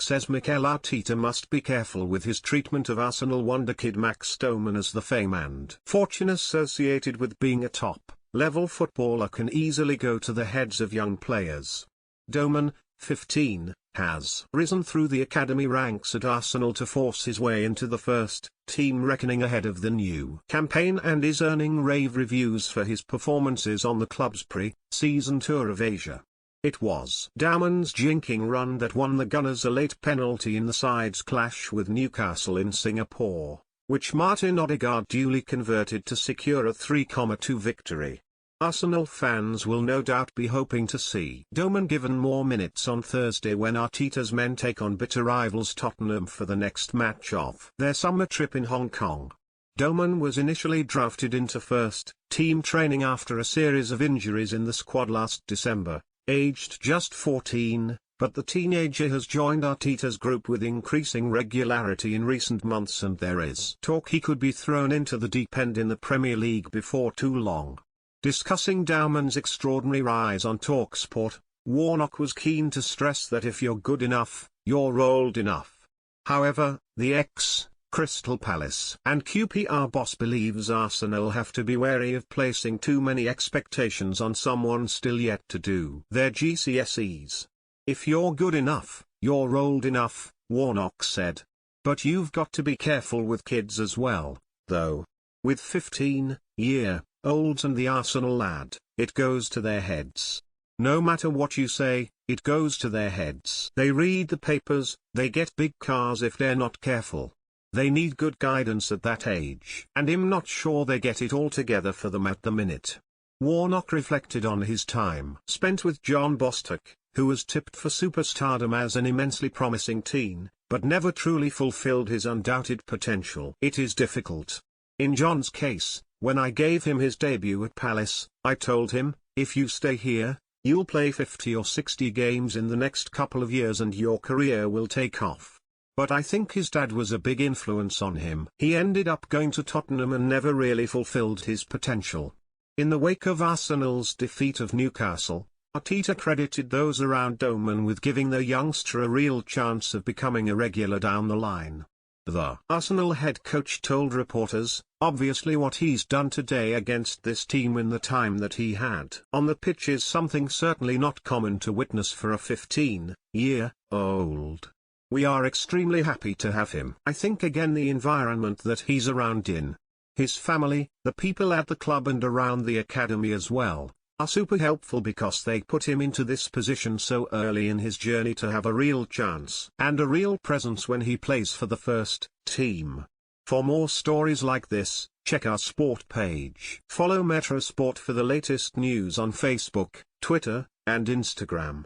says Mikel Arteta must be careful with his treatment of Arsenal wonderkid Max Dowman, as the fame and fortune associated with being a top-level footballer can easily go to the heads of young players. Dowman, 15, has risen through the academy ranks at Arsenal to force his way into the first-team reckoning ahead of the new campaign, and is earning rave reviews for his performances on the club's pre-season tour of Asia. It was Dowman's jinking run that won the Gunners a late penalty in the side's clash with Newcastle in Singapore, which Martin Odegaard duly converted to secure a 3-2 victory. Arsenal fans will no doubt be hoping to see Dowman given more minutes on Thursday when Arteta's men take on bitter rivals Tottenham for the next match of their summer trip in Hong Kong. Dowman was initially drafted into first-team training after a series of injuries in the squad last December, aged just 14, but the teenager has joined Arteta's group with increasing regularity in recent months, and there is talk he could be thrown into the deep end in the Premier League before too long. Discussing Dowman's extraordinary rise on TalkSport, Warnock was keen to stress that if you're good enough, you're old enough. However, the ex-Crystal Palace and QPR boss believes Arsenal have to be wary of placing too many expectations on someone still yet to do their GCSEs. If you're good enough, you're old enough, Warnock said. But you've got to be careful with kids as well, though. With 15-year-olds and the Arsenal lad, it goes to their heads. No matter what you say, it goes to their heads. They read the papers, they get big cars if they're not careful. They need good guidance at that age, and I'm not sure they get it all together for them at the minute. Warnock reflected on his time spent with John Bostock, who was tipped for superstardom as an immensely promising teen, but never truly fulfilled his undoubted potential. It is difficult. In John's case, when I gave him his debut at Palace, I told him, if you stay here, you'll play 50 or 60 games in the next couple of years and your career will take off. But I think his dad was a big influence on him. He ended up going to Tottenham and never really fulfilled his potential. In the wake of Arsenal's defeat of Newcastle, Arteta credited those around Dowman with giving the youngster a real chance of becoming a regular down the line. The Arsenal head coach told reporters, obviously what he's done today against this team in the time that he had on the pitch is something certainly not common to witness for a 15-year-old. We are extremely happy to have him. I think again the environment that he's around in, his family, the people at the club and around the academy as well, are super helpful because they put him into this position so early in his journey to have a real chance and a real presence when he plays for the first team. For more stories like this, check our sport page. Follow Metro Sport for the latest news on Facebook, Twitter, and Instagram.